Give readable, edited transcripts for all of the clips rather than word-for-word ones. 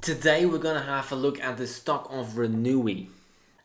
Today we're gonna have a look at the stock of Renewi.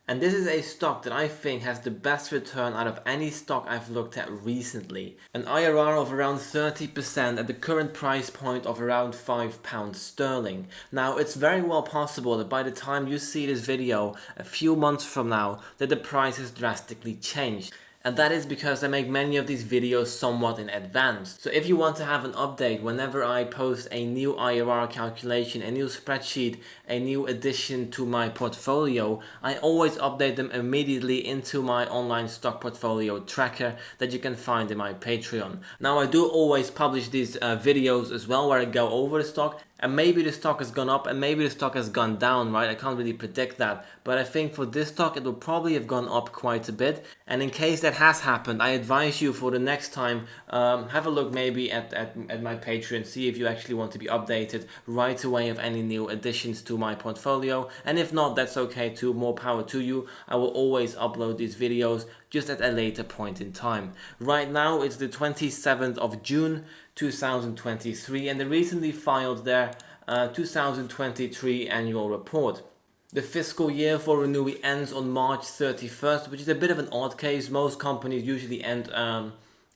And this is a stock that I think has the best return out of any stock I've looked at recently. An IRR of around 30% at the current price point of around £5 sterling. Now it's very well possible that by the time you see this video a few months from now that the price has drastically changed. And that is because I make many of these videos somewhat in advance. So if you want to have an update whenever I post a new IRR calculation, a new spreadsheet, a new addition to my portfolio, I always update them immediately into my online stock portfolio tracker that you can find in my Patreon. Now I do always publish these videos as well where I go over the stock. And maybe the stock has gone up and maybe the stock has gone down, right? I can't really predict that. But I think for this stock, it will probably have gone up quite a bit. And in case that has happened, I advise you for the next time, have a look maybe at my Patreon, see if you actually want to be updated right away of any new additions to my portfolio. And if not, that's okay too, more power to you. I will always upload these videos just at a later point in time. Right now, it's the 27th of June, 2023, and they recently filed their 2023 annual report. The fiscal year for Renewi ends on March 31st, which is a bit of an odd case. Most companies usually end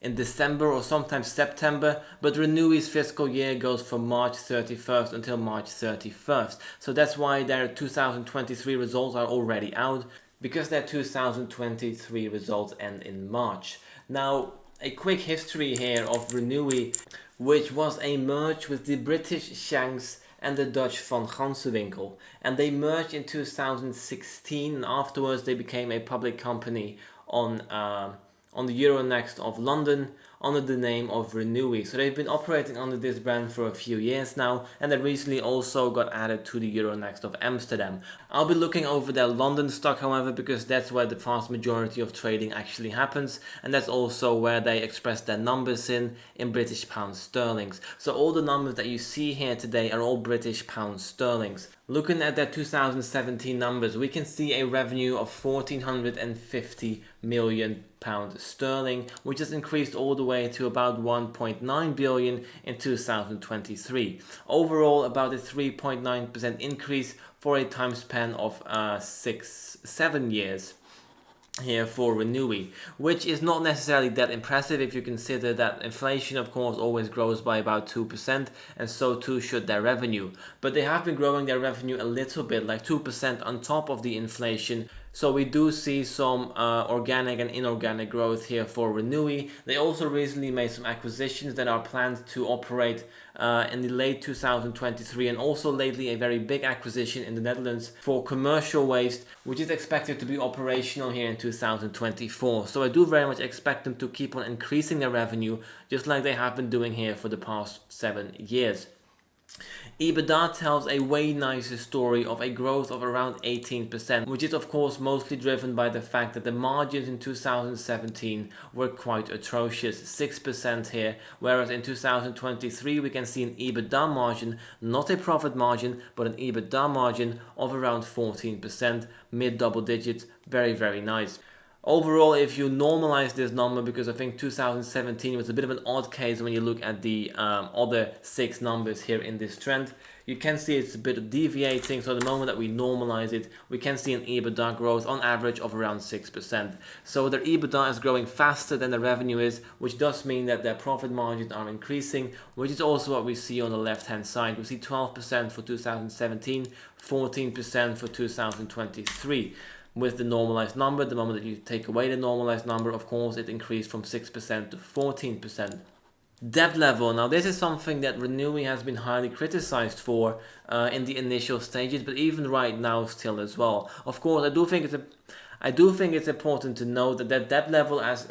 in December or sometimes September, but Renewi's fiscal year goes from March 31st until March 31st. So that's why their 2023 results are already out, because their 2023 results end in March. Now, a quick history here of Renewi, which was a merge with the British Shanks and the Dutch Van Gansewinkel. And they merged in 2016, and afterwards they became a public company on the Euronext of London under the name of Renewi. So they've been operating under this brand for a few years now, and they recently also got added to the Euronext of Amsterdam. I'll be looking over their London stock, however, because that's where the vast majority of trading actually happens, and that's also where they express their numbers in British pounds sterlings. So all the numbers that you see here today are all British pounds sterlings. Looking at their 2017 numbers, we can see a revenue of £1,450 million sterling, which has increased all the way to about 1.9 billion in 2023. Overall, about a 3.9% increase for a time span of 7 years here for Renewi, which is not necessarily that impressive if you consider that inflation, of course, always grows by about 2%, and so too should their revenue. But they have been growing their revenue a little bit, like 2% on top of the inflation. So we do see some organic and inorganic growth here for Renewi. They also recently made some acquisitions that are planned to operate in the late 2023, and also lately a very big acquisition in the Netherlands for commercial waste, which is expected to be operational here in 2024. So I do very much expect them to keep on increasing their revenue, just like they have been doing here for the past 7 years. EBITDA tells a way nicer story of a growth of around 18%, which is of course mostly driven by the fact that the margins in 2017 were quite atrocious, 6% here, whereas in 2023 we can see an EBITDA margin, not a profit margin, but an EBITDA margin of around 14%, mid double digits, very, very nice. Overall, if you normalize this number, because I think 2017 was a bit of an odd case when you look at the other 6 numbers here in this trend, you can see it's a bit deviating. So the moment that we normalize it, we can see an EBITDA growth on average of around 6%. So their EBITDA is growing faster than the revenue is, which does mean that their profit margins are increasing, which is also what we see on the left-hand side. We see 12% for 2017, 14% for 2023. With the normalized number, the moment that you take away the normalized number, of course, it increased from 6% to 14%. Debt level. Now, this is something that Renewi has been highly criticized for in the initial stages, but even right now still as well. Of course, I do think it's important to note that that debt level, as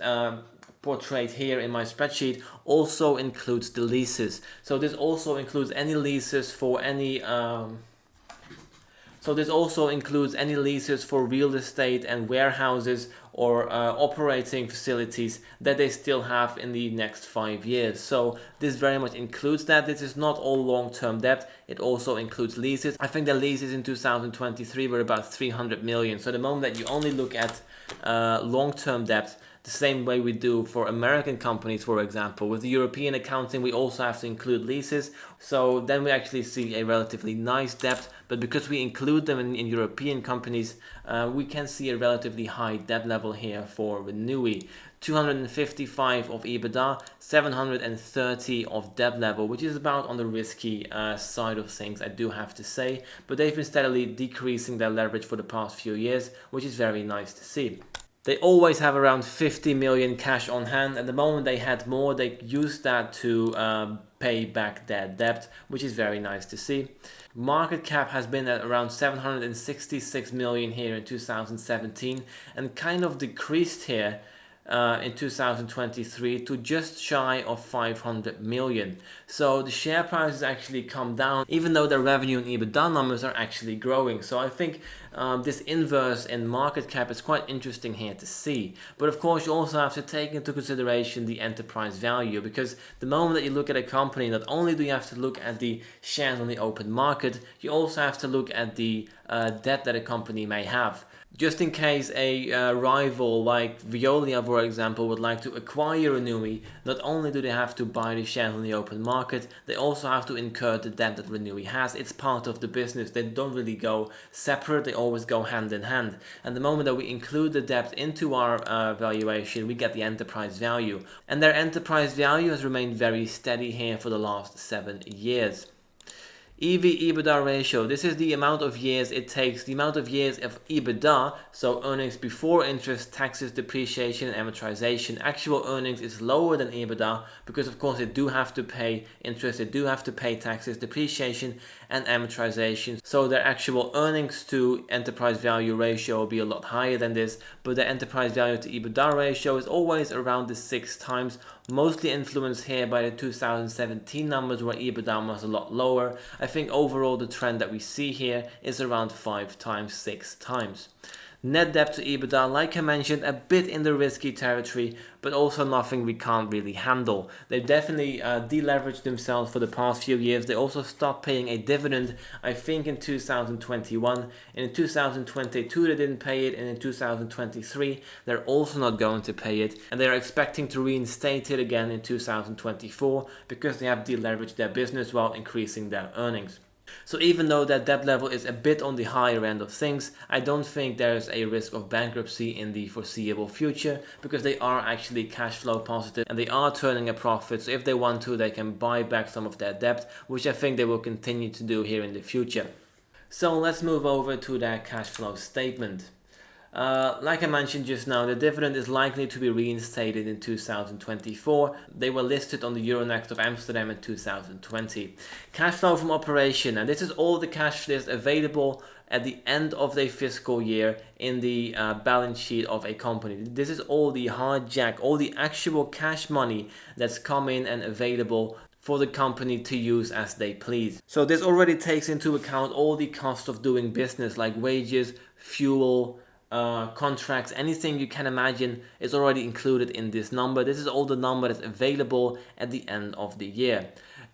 portrayed here in my spreadsheet, also includes the leases. So this also includes any leases for any So this also includes any leases for real estate and warehouses or operating facilities that they still have in the next 5 years. So this very much includes that. This is not all long-term debt. It also includes leases. I think the leases in 2023 were about 300 million. So the moment that you only look at long-term debt, the same way we do for American companies, for example. With the European accounting, we also have to include leases. So then we actually see a relatively nice debt. But because we include them in European companies, we can see a relatively high debt level here for Renewi. 255 of EBITDA, 730 of debt level, which is about on the risky side of things, I do have to say. But they've been steadily decreasing their leverage for the past few years, which is very nice to see. They always have around 50 million cash on hand. At the moment they had more, they used that to pay back their debt, which is very nice to see. Market cap has been at around 766 million here in 2017 and kind of decreased here in 2023 to just shy of 500 million. So the share price has actually come down, even though the revenue and EBITDA numbers are actually growing. So I think this inverse in market cap is quite interesting here to see. But of course you also have to take into consideration the enterprise value, because the moment that you look at a company, not only do you have to look at the shares on the open market, you also have to look at the debt that a company may have. Just in case a rival like Veolia, for example, would like to acquire Renewi, not only do they have to buy the shares on the open market, they also have to incur the debt that Renewi has. It's part of the business. They don't really go separate, they always go hand in hand. And the moment that we include the debt into our valuation, we get the enterprise value. And their enterprise value has remained very steady here for the last 7 years. EV/EBITDA ratio, this is the amount of years it takes, the amount of years of EBITDA, so earnings before interest, taxes, depreciation and amortization. Actual earnings is lower than EBITDA because of course they do have to pay interest, they do have to pay taxes, depreciation and amortization. So their actual earnings to enterprise value ratio will be a lot higher than this, but the enterprise value to EBITDA ratio is always around the 6 times, mostly influenced here by the 2017 numbers where EBITDA was a lot lower. I think overall the trend that we see here is around 5 times, 6 times. Net debt to EBITDA, like I mentioned, a bit in the risky territory, but also nothing we can't really handle. They've definitely deleveraged themselves for the past few years. They also stopped paying a dividend, I think in 2021. And in 2022 they didn't pay it, and in 2023 they're also not going to pay it. And they're expecting to reinstate it again in 2024 because they have deleveraged their business while increasing their earnings. So even though that debt level is a bit on the higher end of things, I don't think there's a risk of bankruptcy in the foreseeable future because they are actually cash flow positive and they are turning a profit. So if they want to, they can buy back some of their debt, which I think they will continue to do here in the future. So let's move over to their cash flow statement. Like I mentioned just now, the dividend is likely to be reinstated in 2024. They were listed on the Euronext of Amsterdam in 2020. Cash flow from operation, and this is all the cash flows available at the end of the fiscal year in the balance sheet of a company. This is all the hard jack, all the actual cash money that's come in and available for the company to use as they please. So this already takes into account all the costs of doing business like wages, fuel, contracts, anything you can imagine is already included in this number. This is all the number that's available at the end of the year.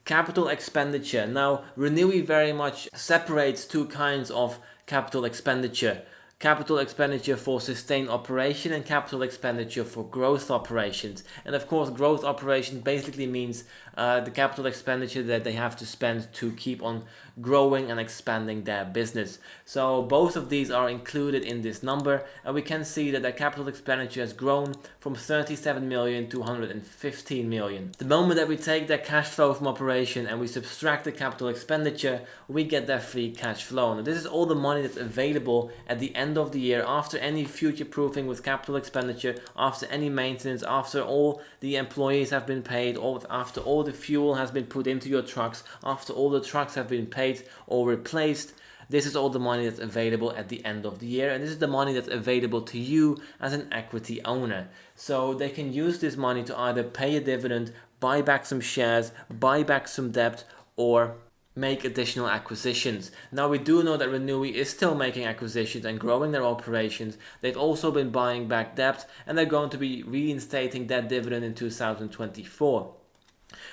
Capital expenditure. Now, Renewi very much separates 2 kinds of capital expenditure. Capital expenditure for sustained operation and capital expenditure for growth operations. And of course, growth operation basically means the capital expenditure that they have to spend to keep on growing and expanding their business. So both of these are included in this number, and we can see that their capital expenditure has grown from 37 million to 115 million. The moment that we take their cash flow from operation and we subtract the capital expenditure, we get their free cash flow. Now this is all the money that's available at the end of the year after any future proofing with capital expenditure, after any maintenance, after all the employees have been paid, or after all the fuel has been put into your trucks, after all the trucks have been paid or replaced. This is all the money that's available at the end of the year, and this is the money that's available to you as an equity owner. So they can use this money to either pay a dividend, buy back some shares, buy back some debt, or make additional acquisitions. Now we do know that Renewi is still making acquisitions and growing their operations. They've also been buying back debt, and they're going to be reinstating that dividend in 2024.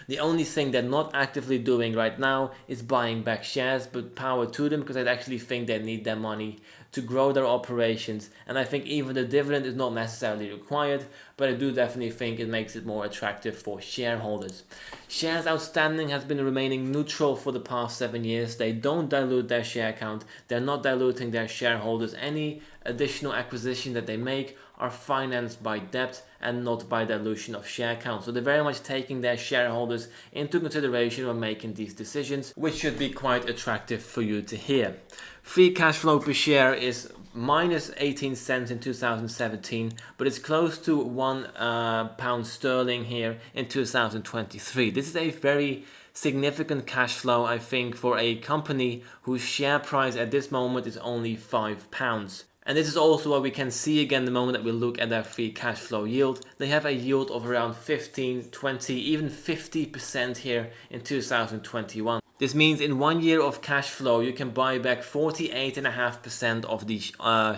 The only thing they're not actively doing right now is buying back shares, but power to them, because I actually think they need their money to grow their operations. And I think even the dividend is not necessarily required, but I do definitely think it makes it more attractive for shareholders. Shares outstanding has been remaining neutral for the past 7 years. They don't dilute their share count. They're not diluting their shareholders. Any additional acquisition that they make are financed by debt and not by dilution of share count. So they're very much taking their shareholders into consideration when making these decisions, which should be quite attractive for you to hear. Free cash flow per share is minus 18 cents in 2017, but it's close to £1 sterling here in 2023. This is a very significant cash flow, I think, for a company whose share price at this moment is only £5. And this is also what we can see again the moment that we look at their free cash flow yield. They have a yield of around 15, 20, even 50% here in 2021. This means in 1 year of cash flow, you can buy back 48.5% of the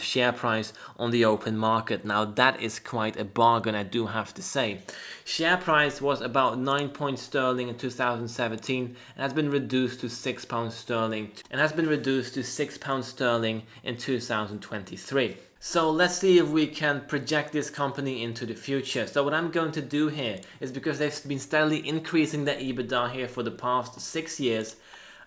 share price on the open market. Now that is quite a bargain, I do have to say. Share price was about £9 sterling in 2017 and has been reduced to £6 sterling in 2023. So let's see if we can project this company into the future. So what I'm going to do here is, because they've been steadily increasing their EBITDA here for the past 6 years,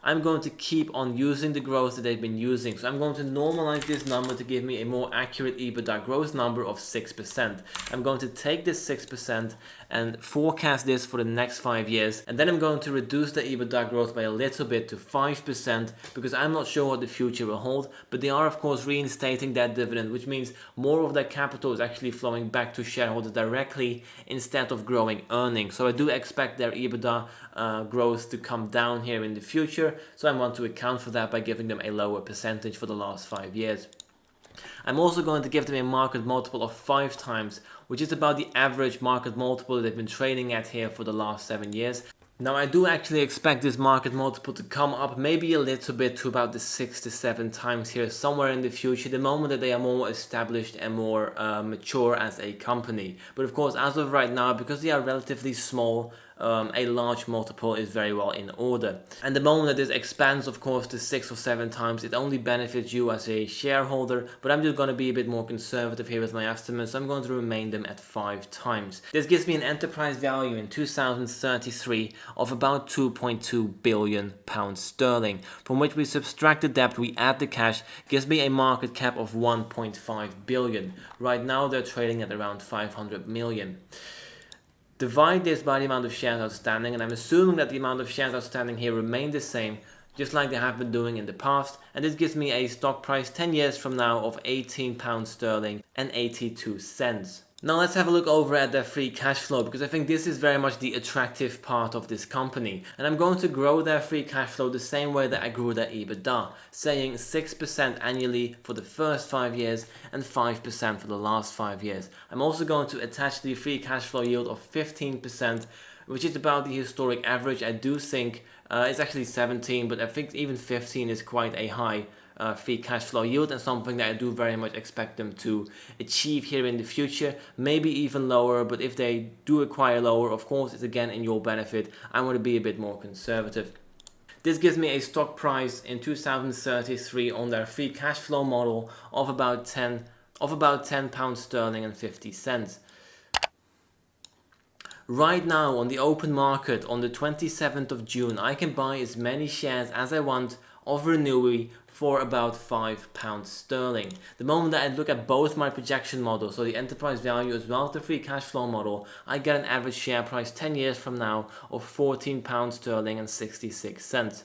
I'm going to keep on using the growth that they've been using. So I'm going to normalize this number to give me a more accurate EBITDA growth number of 6%. I'm going to take this 6% and forecast this for the next 5 years. And then I'm going to reduce the EBITDA growth by a little bit to 5%, because I'm not sure what the future will hold. But they are, of course, reinstating that dividend, which means more of their capital is actually flowing back to shareholders directly instead of growing earnings. So I do expect their EBITDA growth to come down here in the future. So I want to account for that by giving them a lower percentage for the last 5 years. I'm also going to give them a market multiple of 5 times, which is about the average market multiple that they've been trading at here for the last 7 years. Now I do actually expect this market multiple to come up maybe a little bit to about the 6 to 7 times here somewhere in the future, the moment that they are more established and more mature as a company. But of course, as of right now, because they are relatively small, a large multiple is very well in order. And the moment that this expands, of course, to 6 or 7 times, it only benefits you as a shareholder. But I'm just going to be a bit more conservative here with my estimates. So I'm going to remain them at 5 times. This gives me an enterprise value in 2033 of about £2.2 billion sterling, from which we subtract the debt, we add the cash, gives me a market cap of 1.5 billion. Right now they're trading at around 500 million. Divide this by the amount of shares outstanding, and I'm assuming that the amount of shares outstanding here remain the same, just like they have been doing in the past, and this gives me a stock price 10 years from now of £18 sterling and 82 cents. Now let's have a look over at their free cash flow, because I think this is very much the attractive part of this company. And I'm going to grow their free cash flow the same way that I grew their EBITDA, saying 6% annually for the first 5 years and 5% for the last 5 years. I'm also going to attach the free cash flow yield of 15%, which is about the historic average. I do think it's actually 17, but I think even 15 is quite a high free cash flow yield, and something that I do very much expect them to achieve here in the future, maybe even lower. But if they do acquire lower, of course, it's again in your benefit. I want to be a bit more conservative. This gives me a stock price in 2033 on their free cash flow model of about £10 sterling and 50 cents. Right now on the open market on the 27th of June, I can buy as many shares as I want of Renewi for about £5 sterling. The moment that I look at both my projection models, so the enterprise value as well as the free cash flow model, I get an average share price 10 years from now of £14 sterling and 66 cents.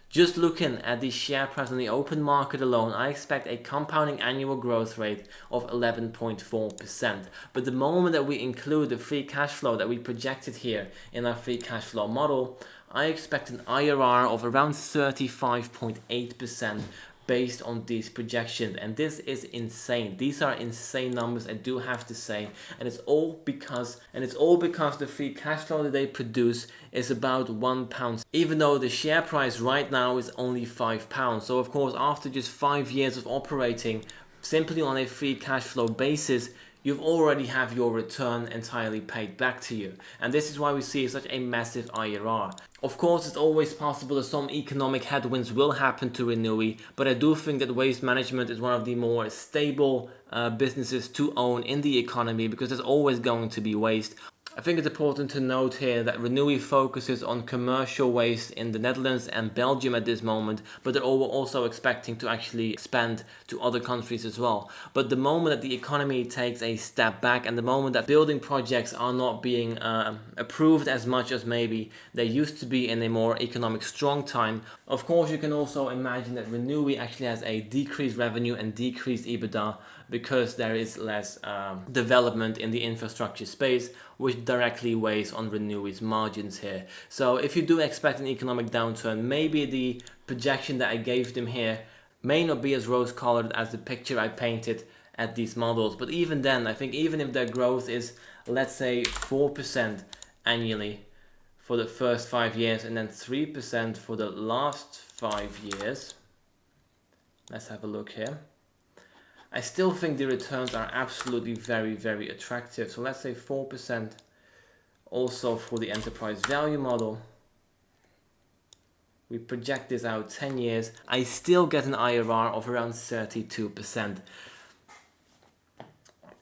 Just looking at the share price on the open market alone, I expect a compounding annual growth rate of 11.4%. But the moment that we include the free cash flow that we projected here in our free cash flow model, I expect an IRR of around 35.8% based on these projections, and this is insane. These are insane numbers, I do have to say, and it's all because the free cash flow that they produce is about £1, even though the share price right now is only £5. So of course, after just 5 years of operating simply on a free cash flow basis, you've already have your return entirely paid back to you. And this is why we see such a massive IRR. Of course, it's always possible that some economic headwinds will happen to Renewi, but I do think that waste management is one of the more stable businesses to own in the economy, because there's always going to be waste. I think it's important to note here that Renewi focuses on commercial waste in the Netherlands and Belgium at this moment, but they're also expecting to actually expand to other countries as well. But the moment that the economy takes a step back, and the moment that building projects are not being approved as much as maybe they used to be in a more economic strong time, of course you can also imagine that Renewi actually has a decreased revenue and decreased EBITDA, because there is less development in the infrastructure space, which directly weighs on Renewi's margins here. So if you do expect an economic downturn, maybe the projection that I gave them here may not be as rose-colored as the picture I painted at these models. But even then, I think even if their growth is, let's say, 4% annually for the first 5 years and then 3% for the last 5 years, let's have a look here. I still think the returns are absolutely very, very attractive. So let's say 4% also for the enterprise value model. We project this out 10 years. I still get an IRR of around 32%.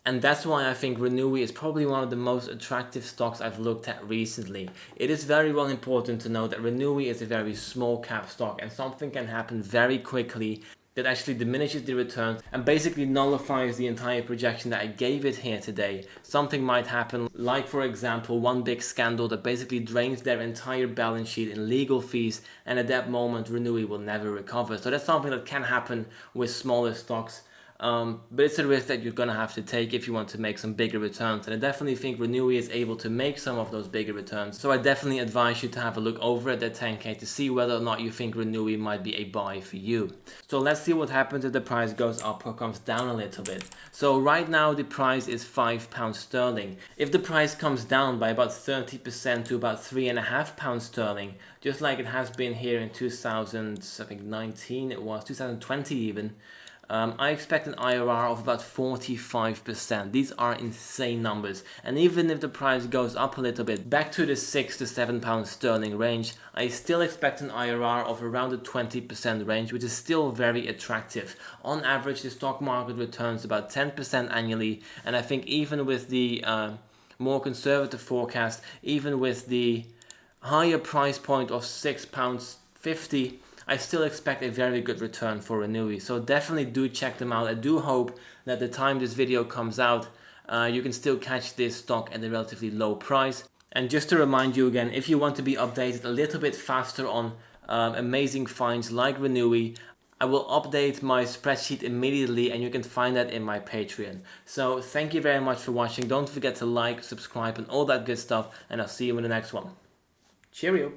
And that's why I think Renewi is probably one of the most attractive stocks I've looked at recently. It is very well important to note that Renewi is a very small cap stock, and something can happen very quickly that actually diminishes the returns and basically nullifies the entire projection that I gave it here today. Something might happen, like for example one big scandal that basically drains their entire balance sheet in legal fees, and at that moment Renewi will never recover. So that's something that can happen with smaller stocks. But it's a risk that you're going to have to take if you want to make some bigger returns. And I definitely think Renewi is able to make some of those bigger returns. So I definitely advise you to have a look over at that 10K to see whether or not you think Renewi might be a buy for you. So let's see what happens if the price goes up or comes down a little bit. So right now the price is £5 sterling. If the price comes down by about 30% to about £3.5 sterling, just like it has been here in 2019, it was 2020 even, I expect an IRR of about 45%. These are insane numbers. And even if the price goes up a little bit, back to the £6 to £7 sterling range, I still expect an IRR of around the 20% range, which is still very attractive. On average, the stock market returns about 10% annually. And I think even with the more conservative forecast, even with the higher price point of £6.50, I still expect a very good return for Renewi. So definitely do check them out. I do hope that the time this video comes out, you can still catch this stock at a relatively low price. And just to remind you again, if you want to be updated a little bit faster on amazing finds like Renewi, I will update my spreadsheet immediately, and you can find that in my Patreon. So thank you very much for watching. Don't forget to like, subscribe and all that good stuff, and I'll see you in the next one. Cheerio!